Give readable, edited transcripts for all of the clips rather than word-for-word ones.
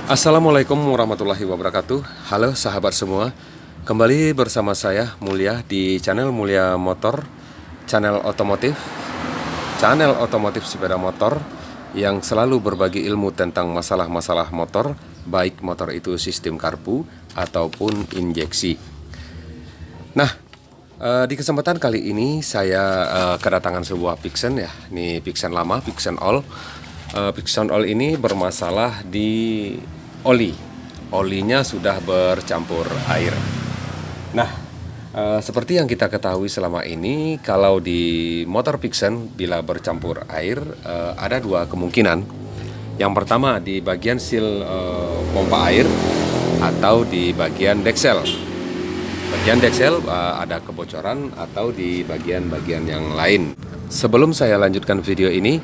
Assalamualaikum warahmatullahi wabarakatuh. Halo sahabat semua, kembali bersama saya Mulia di channel Mulia Motor, channel otomotif sepeda motor yang selalu berbagi ilmu tentang masalah-masalah motor, baik motor itu sistem karbu ataupun injeksi. Nah, di kesempatan kali ini saya kedatangan sebuah Pixen ya. Ini Pixen lama, Pixen All. Pixen All ini bermasalah di olinya sudah bercampur air. Nah, seperti yang kita ketahui selama ini, kalau di motor Pixen bila bercampur air ada dua kemungkinan. Yang pertama di bagian seal pompa air atau di bagian deksel. Bagian deksel ada kebocoran atau di bagian-bagian yang lain. Sebelum saya lanjutkan video ini,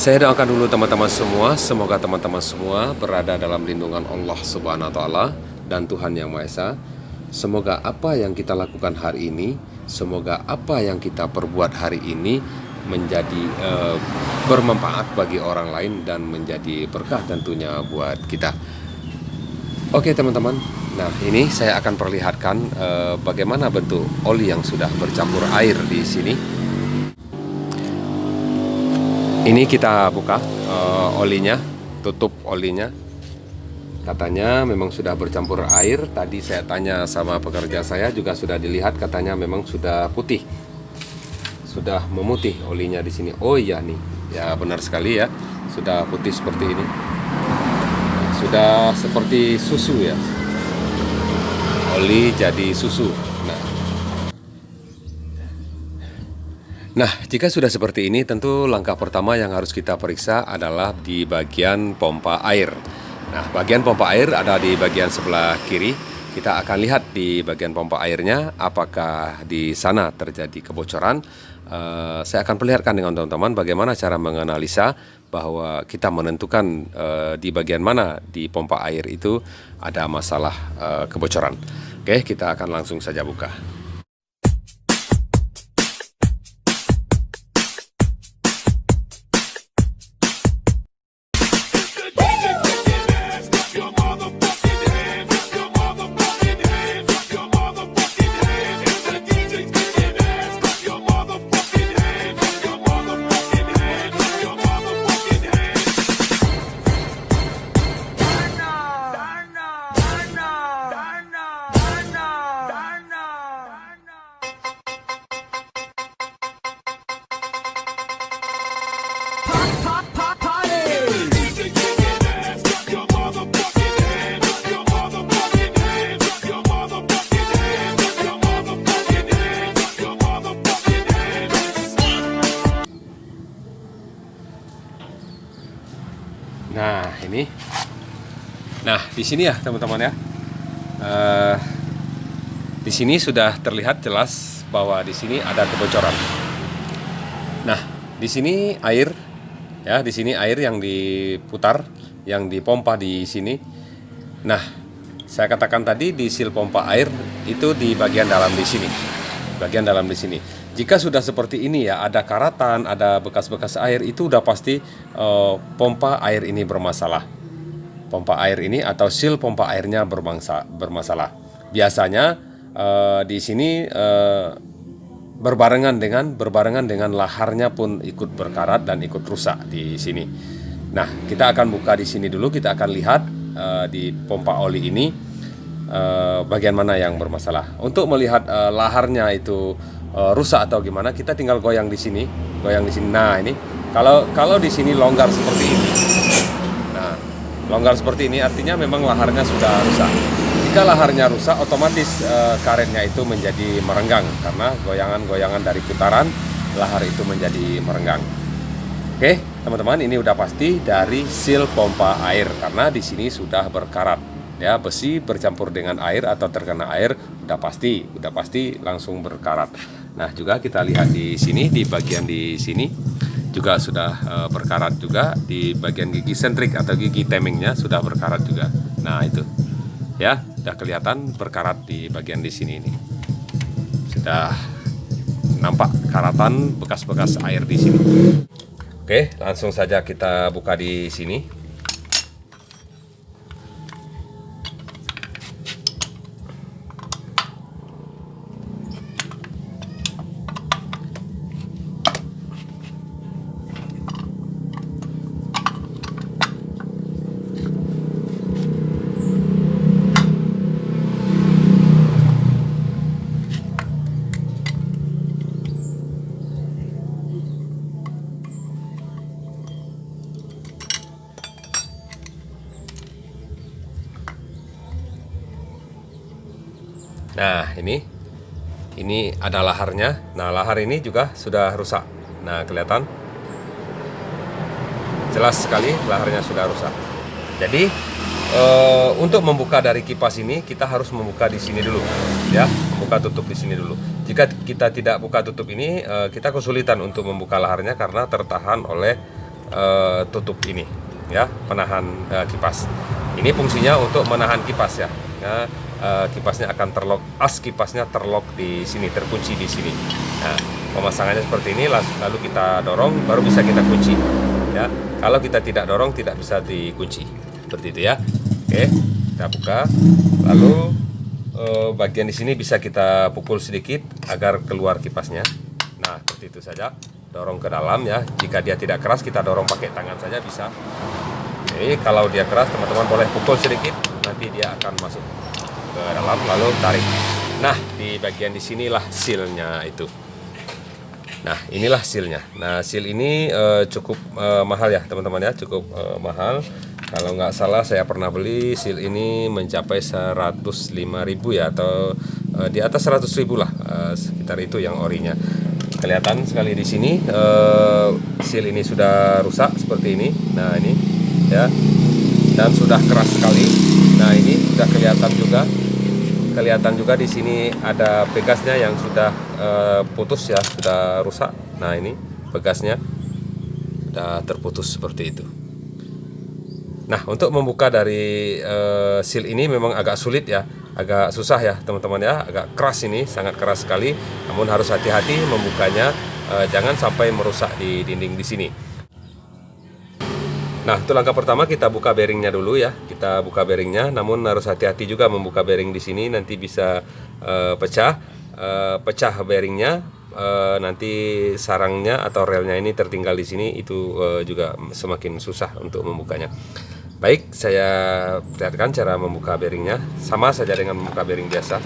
saya doakan dulu teman-teman semua, semoga teman-teman semua berada dalam lindungan Allah Subhanahu wa taala dan Tuhan Yang Maha Esa. Semoga apa yang kita lakukan hari ini, semoga apa yang kita perbuat hari ini menjadi bermanfaat bagi orang lain dan menjadi berkah tentunya buat kita. Oke teman-teman, nah ini saya akan perlihatkan bagaimana bentuk oli yang sudah bercampur air di sini. Ini kita buka olinya, tutup olinya. Katanya memang sudah bercampur air. Tadi saya tanya sama pekerja saya juga sudah dilihat, katanya memang sudah putih, sudah memutih olinya di sini. Oh iya nih, ya benar sekali ya, sudah putih seperti ini, sudah seperti susu ya, oli jadi susu. Nah, jika sudah seperti ini, tentu langkah pertama yang harus kita periksa adalah di bagian pompa air. Nah, bagian pompa air ada di bagian sebelah kiri. Kita akan lihat di bagian pompa airnya, apakah di sana terjadi kebocoran. Saya akan perlihatkan dengan teman-teman bagaimana cara menganalisa bahwa kita menentukan di bagian mana di pompa air itu ada masalah kebocoran. Oke, kita akan langsung saja buka. Nah ini, nah di sini ya teman-teman ya, di sini sudah terlihat jelas bahwa di sini ada kebocoran. Nah di sini air, ya di sini air yang diputar, yang dipompa di sini. Nah saya katakan tadi di seal pompa air itu di bagian dalam di sini, bagian dalam di sini. Jika sudah seperti ini ya, ada karatan, ada bekas-bekas air, itu udah pasti pompa air ini bermasalah. Pompa air ini atau seal pompa airnya bermasalah. Biasanya di sini berbarengan dengan laharnya pun ikut berkarat dan ikut rusak di sini. Nah, kita akan buka di sini dulu, kita akan lihat di pompa oli ini bagian mana yang bermasalah. Untuk melihat laharnya itu rusak atau gimana, kita tinggal goyang di sini. Nah ini kalau di sini longgar seperti ini, nah longgar seperti ini artinya memang laharnya sudah rusak. Jika laharnya rusak, otomatis karetnya itu menjadi merenggang karena goyangan-goyangan dari putaran lahar itu menjadi merenggang. Oke teman-teman, ini udah pasti dari seal pompa air karena di sini sudah berkarat ya, besi bercampur dengan air atau terkena air udah pasti langsung berkarat. Nah juga kita lihat di sini, di bagian di sini juga sudah berkarat juga, di bagian gigi sentrik atau gigi temingnya sudah berkarat juga. Nah itu ya, sudah kelihatan berkarat di bagian di sini ini, sudah nampak karatan bekas-bekas air di sini. Oke, langsung saja kita buka di sini. Nah, ini ada laharnya. Nah, lahar ini juga sudah rusak. Nah, kelihatan jelas sekali laharnya sudah rusak. Jadi untuk membuka dari kipas ini kita harus membuka di sini dulu, ya, buka tutup di sini dulu. Jika kita tidak buka tutup ini, kita kesulitan untuk membuka laharnya karena tertahan oleh tutup ini, ya, penahan kipas. Ini fungsinya untuk menahan kipas, ya. Kipasnya akan terlock, as kipasnya terlock di sini, terkunci di sini. Nah, pemasangannya seperti ini, lalu kita dorong, baru bisa kita kunci. Ya, kalau kita tidak dorong tidak bisa dikunci, seperti itu ya. Oke, kita buka, lalu bagian di sini bisa kita pukul sedikit agar keluar kipasnya. Nah, seperti itu saja. Dorong ke dalam ya. Jika dia tidak keras, kita dorong pakai tangan saja bisa. Oke, kalau dia keras, teman-teman boleh pukul sedikit, nanti dia akan masuk ke dalam, lalu tarik. Nah, di bagian di sinilah sealnya itu. Nah, inilah sealnya. Nah, seal ini cukup mahal ya teman-teman ya, cukup mahal. Kalau nggak salah saya pernah beli seal ini mencapai 105.000 ya, atau di atas 100.000 lah, sekitar itu yang orinya. Kelihatan sekali di sini seal ini sudah rusak seperti ini. Nah, ini ya, dan sudah keras sekali. Nah, ini sudah kelihatan juga di sini ada pegasnya yang sudah putus ya, sudah rusak. Nah, ini pegasnya sudah terputus seperti itu. Nah, untuk membuka dari seal ini memang agak sulit ya, agak susah ya teman-teman ya, agak keras ini, sangat keras sekali. Namun harus hati-hati membukanya, jangan sampai merusak di dinding di sini. Nah, itu langkah pertama, kita buka bearingnya dulu ya. Kita buka bearingnya, namun harus hati-hati juga membuka bearing di sini, nanti bisa pecah bearingnya, nanti sarangnya atau relnya ini tertinggal di sini, itu juga semakin susah untuk membukanya. Baik, saya perlihatkan cara membuka bearingnya, sama saja dengan membuka bearing biasa.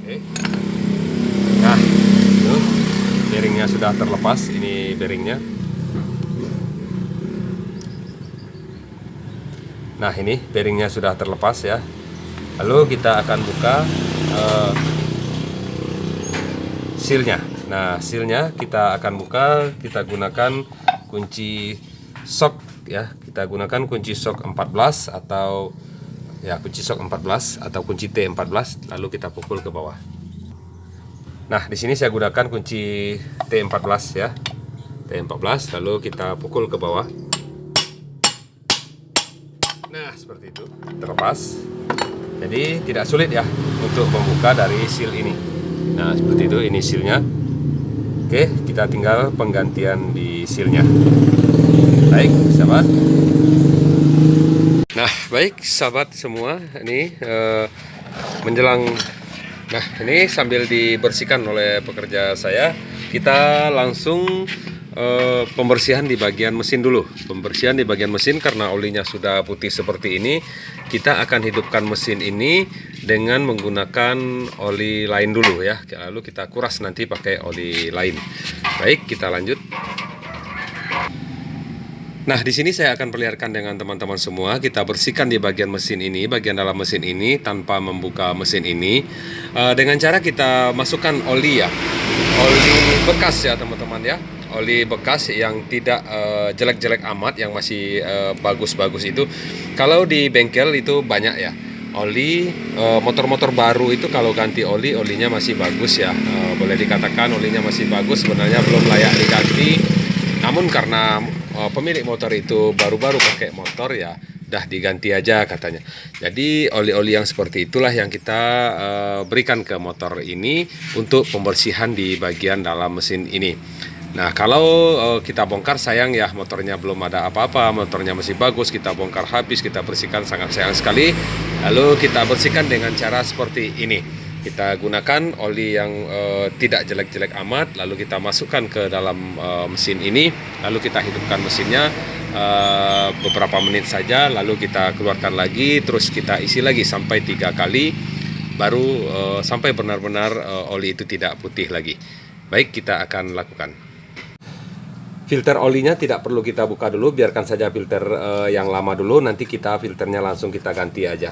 Oke. Nah, itu bearingnya sudah terlepas, ini bearingnya. Nah, ini bearingnya sudah terlepas ya. Lalu kita akan buka sealnya. Nah, sealnya kita akan buka, kita gunakan kunci shock ya. Kita gunakan kunci shock 14 atau ya, kunci shock 14 atau kunci T14, lalu kita pukul ke bawah. Nah, di sini saya gunakan kunci T14 ya. T14, lalu kita pukul ke bawah. Nah, seperti itu. Terlepas. Jadi tidak sulit ya untuk membuka dari seal ini. Nah, seperti itu, ini sealnya. Oke, kita tinggal penggantian di sealnya. Baik, sahabat. Nah, baik sahabat semua, ini menjelang. Nah, ini sambil dibersihkan oleh pekerja saya, kita langsung pembersihan di bagian mesin dulu. Pembersihan di bagian mesin karena olinya sudah putih seperti ini, kita akan hidupkan mesin ini dengan menggunakan oli lain dulu ya. Lalu kita kuras nanti pakai oli lain. Baik, kita lanjut. Nah, di sini saya akan perlihatkan dengan teman-teman semua. Kita bersihkan di bagian mesin ini, bagian dalam mesin ini tanpa membuka mesin ini, dengan cara kita masukkan oli ya, oli bekas ya teman-teman ya, oli bekas yang tidak jelek-jelek amat, yang masih bagus-bagus itu. Kalau di bengkel itu banyak ya. Oli motor-motor baru itu kalau ganti oli, olinya masih bagus ya, boleh dikatakan olinya masih bagus, sebenarnya belum layak diganti. Namun karena pemilik motor itu baru-baru pakai motor ya, dah diganti aja katanya. Jadi oli-oli yang seperti itulah yang kita berikan ke motor ini untuk pembersihan di bagian dalam mesin ini. Nah, kalau kita bongkar, sayang ya, motornya belum ada apa-apa, motornya masih bagus, kita bongkar habis, kita bersihkan, sangat sayang sekali. Lalu kita bersihkan dengan cara seperti ini. Kita gunakan oli yang tidak jelek-jelek amat, lalu kita masukkan ke dalam mesin ini, lalu kita hidupkan mesinnya beberapa menit saja, lalu kita keluarkan lagi, terus kita isi lagi sampai 3 kali, baru sampai benar-benar oli itu tidak putih lagi. Baik, kita akan lakukan. filter olinya tidak perlu kita buka dulu, biarkan saja filter yang lama dulu. Nanti kita filternya langsung kita ganti aja.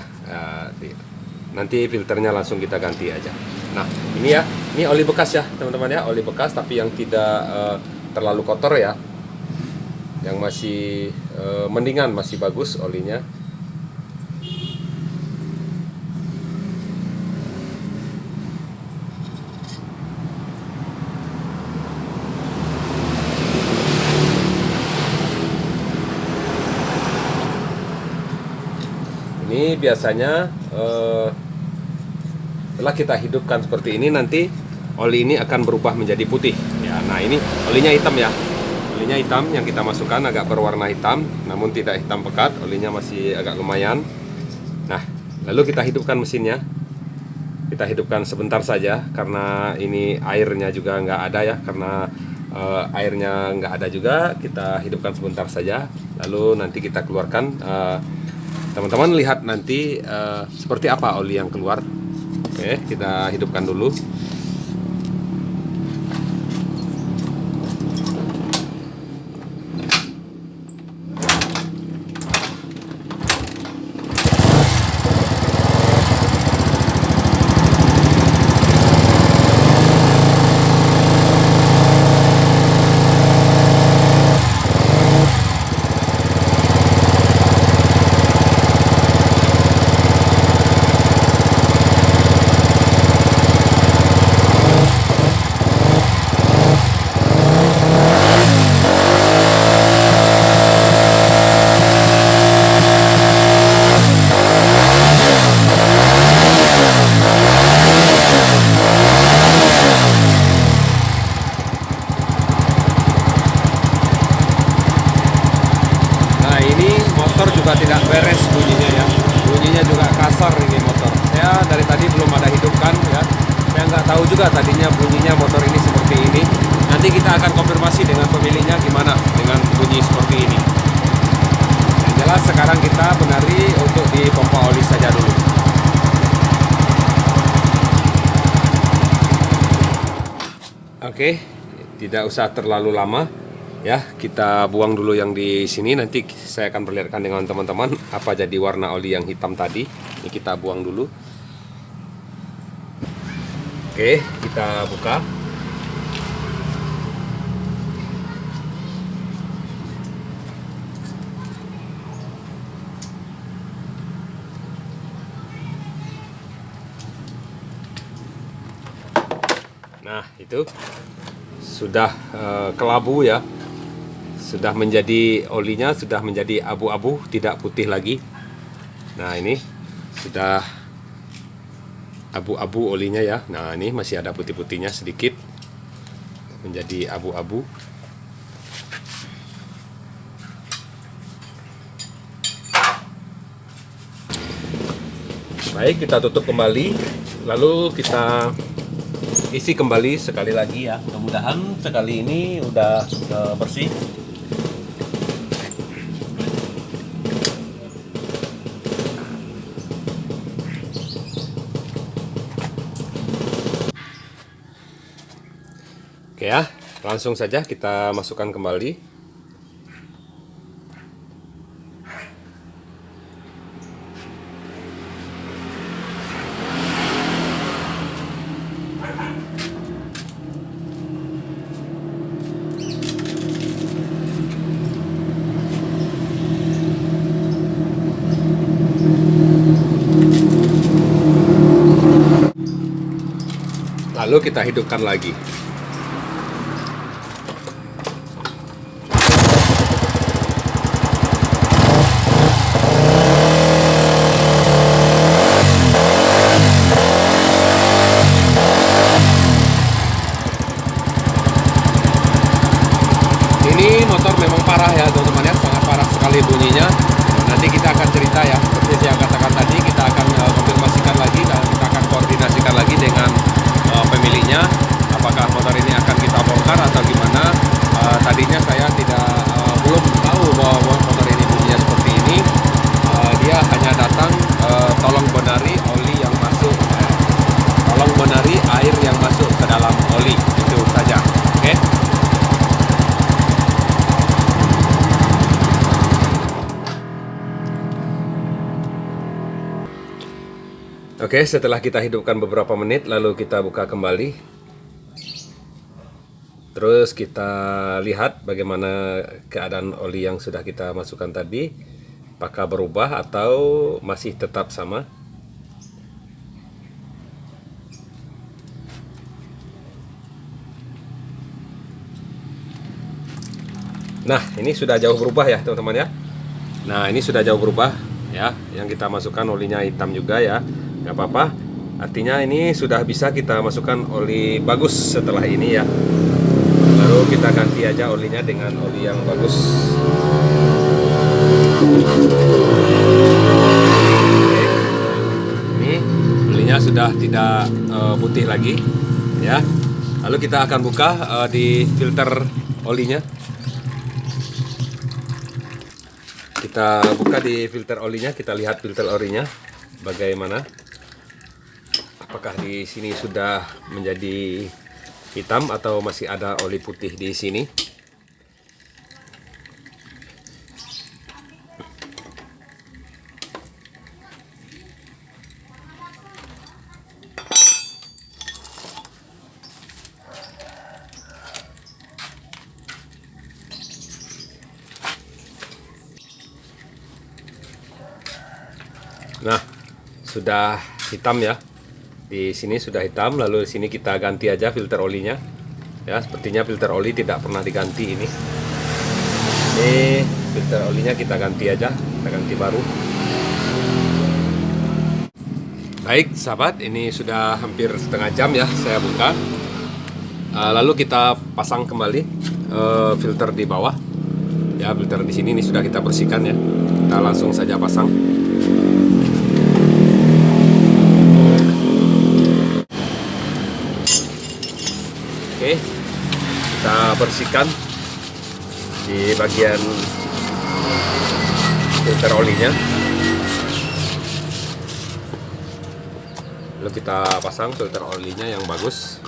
Nanti filternya langsung kita ganti aja. Nah ini ya, ini oli bekas ya teman-teman ya, oli bekas tapi yang tidak terlalu kotor ya, yang masih mendingan, masih bagus olinya. Ini biasanya setelah kita hidupkan seperti ini, nanti oli ini akan berubah menjadi putih ya. Nah ini olinya hitam ya, olinya hitam yang kita masukkan agak berwarna hitam, namun tidak hitam pekat, olinya masih agak lumayan. Nah lalu kita hidupkan mesinnya, kita hidupkan sebentar saja karena ini airnya juga nggak ada ya, karena airnya nggak ada juga, kita hidupkan sebentar saja, lalu nanti kita keluarkan. Teman-teman lihat nanti seperti apa oli yang keluar. Oke, kita hidupkan dulu. Tidak beres bunyinya ya, bunyinya juga kasar ini motor. Saya dari tadi belum ada hidupkan ya, saya nggak tahu juga tadinya bunyinya motor ini seperti ini. Nanti kita akan konfirmasi dengan pemiliknya gimana dengan bunyi seperti ini. Yang jelas sekarang kita benari untuk di pompa oli saja dulu. Oke, tidak usah terlalu lama. Ya, kita buang dulu yang di sini. Nanti saya akan perlihatkan dengan teman-teman apa jadi warna oli yang hitam tadi. Ini kita buang dulu. Oke, kita buka. Nah, itu sudah kelabu ya. Sudah menjadi olinya, sudah menjadi abu-abu, tidak putih lagi. Nah ini sudah abu-abu olinya ya. Nah ini masih ada putih-putihnya sedikit, menjadi abu-abu. Baik, kita tutup kembali, lalu kita isi kembali sekali lagi ya. Mudah-mudahan sekali ini udah bersih. Oke ya, langsung saja kita masukkan kembali. Lalu kita hidupkan lagi. Ini motor memang parah ya teman-teman ya, sangat parah sekali bunyinya. Nanti kita akan cerita ya, seperti yang katakan tadi, kita akan konfirmasikan lagi dan kita akan koordinasikan lagi dengan pemiliknya apakah motor Oke, setelah kita hidupkan beberapa menit, lalu kita buka kembali. Terus kita lihat bagaimana keadaan oli yang sudah kita masukkan tadi. Apakah berubah atau masih tetap sama? Nah, ini sudah jauh berubah ya teman-teman ya. Nah, ini sudah jauh berubah ya. Yang kita masukkan olinya hitam juga ya. Nggak apa-apa. Artinya ini sudah bisa kita masukkan oli bagus setelah ini ya. Lalu kita ganti aja olinya dengan oli yang bagus. Oke. Ini olinya sudah tidak putih lagi ya. Lalu kita akan buka di filter olinya. Kita buka di filter olinya, kita lihat filter olinya bagaimana. Apakah di sini sudah menjadi hitam atau masih ada oli putih di sini? Nah, sudah hitam ya. Di sini sudah hitam, lalu di sini kita ganti aja filter olinya. Ya, sepertinya filter oli tidak pernah diganti ini. Ini filter olinya kita ganti aja, kita ganti baru. Baik, sahabat, ini sudah hampir setengah jam ya saya buka. Lalu kita pasang kembali filter di bawah. Ya, filter di sini ini sudah kita bersihkan ya. Kita langsung saja pasang. Oke, kita bersihkan di bagian filter olinya. Lalu kita pasang filter olinya yang bagus.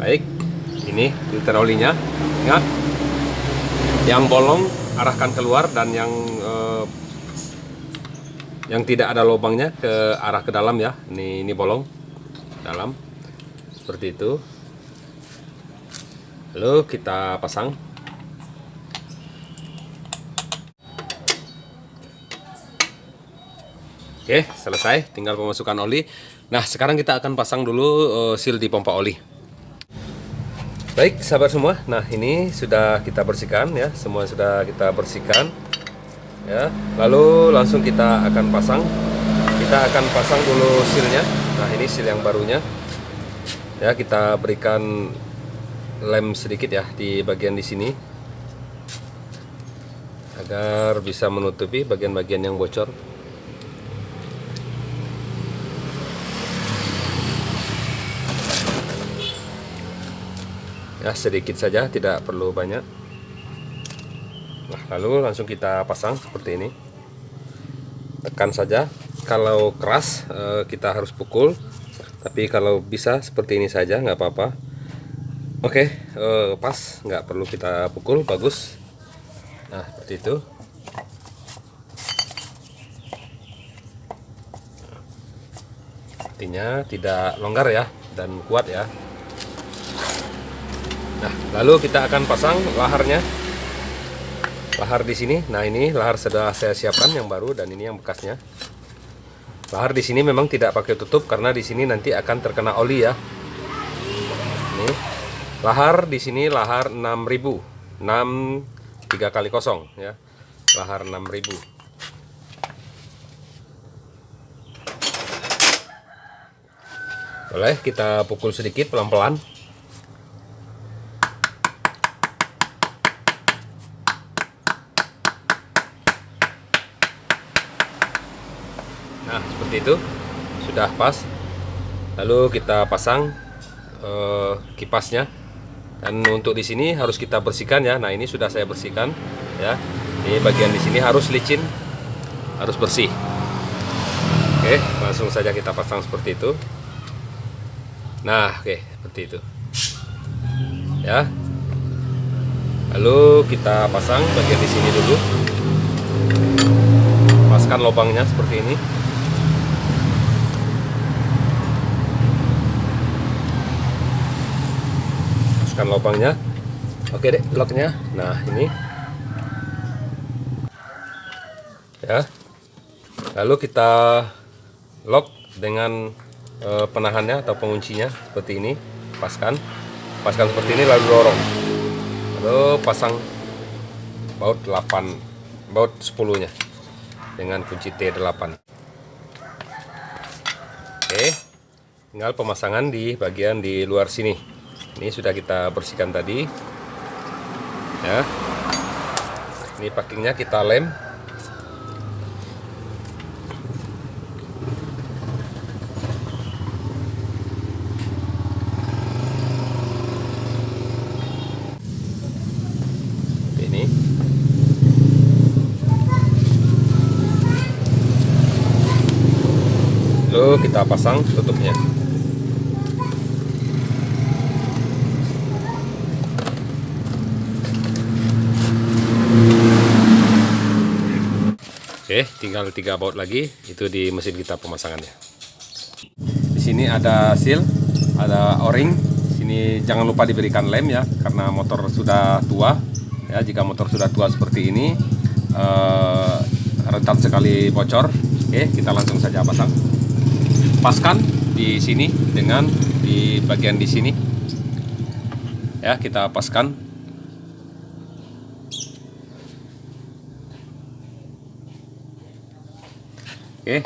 Baik, ini filter olinya. Ingat, yang bolong arahkan keluar dan yang tidak ada lubangnya ke arah ke dalam ya. Ini bolong dalam seperti itu. Lalu kita pasang. Oke, selesai, tinggal pemasukan oli. Nah, sekarang kita akan pasang dulu seal di pompa oli. Baik, sahabat semua. Nah, ini sudah kita bersihkan ya. Semua sudah kita bersihkan. Ya, lalu langsung kita akan pasang. Kita akan pasang dulu sealnya. Nah, ini seal yang barunya. Ya, kita berikan lem sedikit ya di bagian di sini agar bisa menutupi bagian-bagian yang bocor. Ya, sedikit saja, tidak perlu banyak. Nah, lalu langsung kita pasang seperti ini. Tekan saja. Kalau keras kita harus pukul, tapi kalau bisa seperti ini saja nggak apa-apa. Oke, pas, nggak perlu kita pukul, bagus. Nah, seperti itu. Artinya tidak longgar ya, dan kuat ya. Nah, lalu kita akan pasang laharnya. Lahar di sini. Nah, ini lahar sudah saya siapkan yang baru dan ini yang bekasnya. Lahar di sini memang tidak pakai tutup karena di sini nanti akan terkena oli ya. Ini lahar di sini lahar 6000. 6 3 kali kosong ya. Lahar 6000. Boleh kita pukul sedikit pelan-pelan. Nah, seperti itu sudah pas. Lalu kita pasang kipasnya. Dan untuk di sini harus kita bersihkan ya. Nah, ini sudah saya bersihkan ya. Ini bagian di sini harus licin, harus bersih. Oke, langsung saja kita pasang seperti itu. Nah, oke, seperti itu. Ya. Lalu kita pasang bagian di sini dulu. paskan lubangnya seperti ini. Paskan lubangnya. Oke deh, bloknya. Nah, ini. Ya. Lalu kita lock dengan penahannya atau penguncinya seperti ini. Paskan seperti ini, lalu dorong. Lalu pasang baut 10 nya dengan kunci T8. Oke, tinggal pemasangan di bagian di luar sini. Ini sudah kita bersihkan tadi ya. Ini packingnya kita lem. Ini lalu kita pasang tutupnya. Oke, tinggal 3 baut lagi, itu di mesin kita pemasangannya. Di sini ada seal, ada o-ring. Sini jangan lupa diberikan lem ya, karena motor sudah tua. Ya, jika motor sudah tua seperti ini, rentan sekali bocor. Oke, kita langsung saja pasang. Paskan di sini dengan di bagian di sini. Ya, kita paskan. Oke,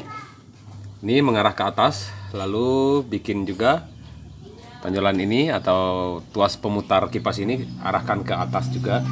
ini mengarah ke atas, lalu bikin juga tonjolan ini atau tuas pemutar kipas ini arahkan ke atas juga.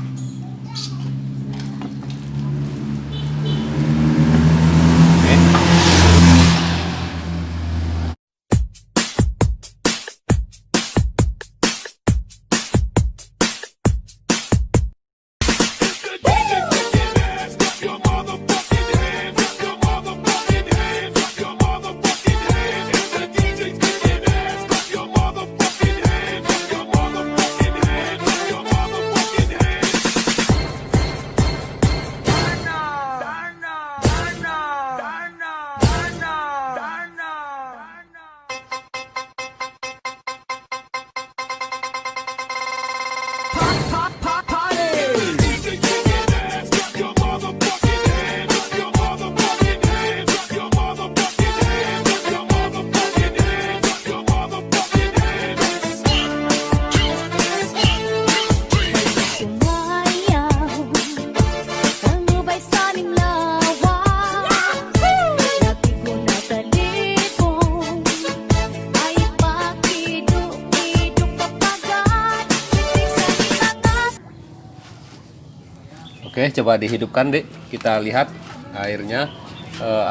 Oke, coba dihidupkan dek, kita lihat airnya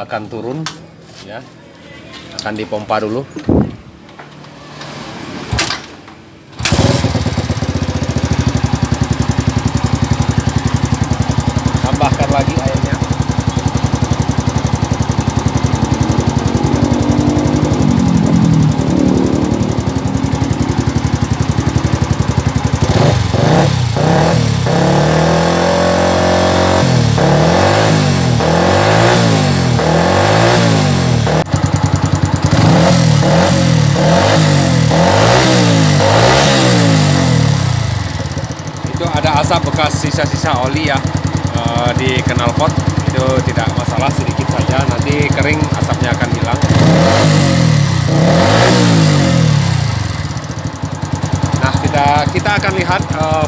akan turun ya, akan dipompa dulu. Tambahkan lagi airnya. Ada asap bekas sisa-sisa oli ya di knalpot, itu tidak masalah, sedikit saja, nanti kering asapnya akan hilang. Nah, kita akan lihat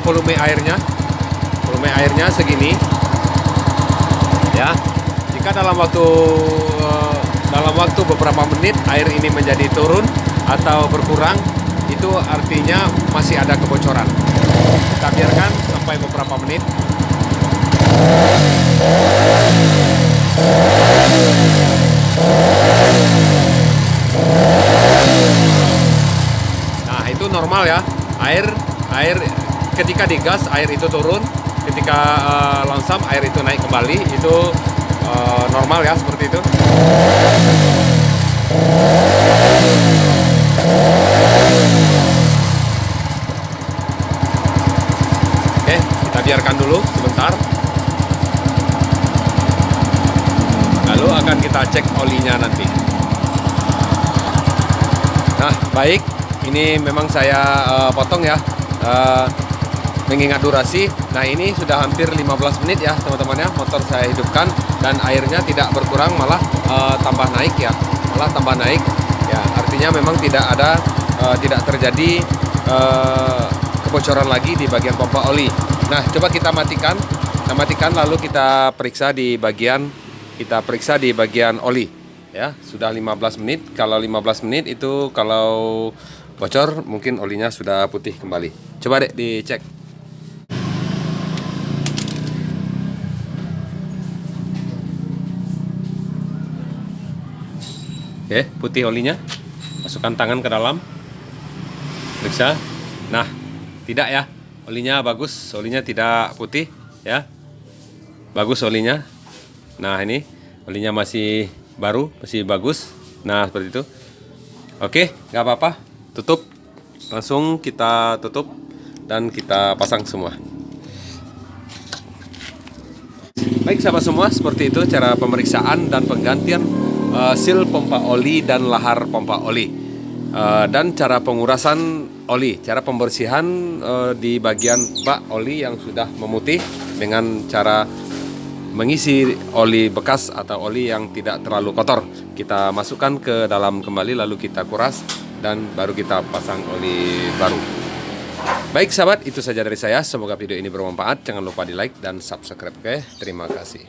volume airnya segini ya. Jika dalam waktu beberapa menit air ini menjadi turun atau berkurang, itu artinya masih ada kebocoran. Kita biarkan sampai beberapa menit. Nah, itu normal ya. Air ketika digas air itu turun, ketika langsam air itu naik kembali, itu normal ya, seperti itu. Oke, kita biarkan dulu sebentar. Lalu akan kita cek olinya nanti. Nah, baik, ini memang saya potong ya, mengingat durasi. Nah, ini sudah hampir 15 menit ya teman-teman ya, motor saya hidupkan dan airnya tidak berkurang, malah tambah naik ya, malah tambah naik ya. Artinya memang tidak terjadi kebocoran lagi di bagian pompa oli. Nah, coba kita matikan, lalu kita periksa di bagian oli. Ya, sudah 15 menit. Kalau 15 menit itu kalau bocor mungkin olinya sudah putih kembali. Coba dek dicek. Oke, putih olinya. Masukkan tangan ke dalam. Periksa. Nah, tidak ya. Olinya bagus, olinya tidak putih ya. Bagus olinya. Nah, ini olinya masih baru, masih bagus. Nah, seperti itu. Oke, nggak apa-apa. Tutup. Langsung kita tutup dan kita pasang semua. Baik sahabat semua, seperti itu cara pemeriksaan dan penggantian seal pompa oli dan lahar pompa oli. Dan cara pengurasan oli, cara pembersihan di bagian bak oli yang sudah memutih dengan cara mengisi oli bekas atau oli yang tidak terlalu kotor. Kita masukkan ke dalam kembali, lalu kita kuras dan baru kita pasang oli baru. Baik sahabat, itu saja dari saya. Semoga video ini bermanfaat. Jangan lupa di like dan subscribe. Oke, terima kasih.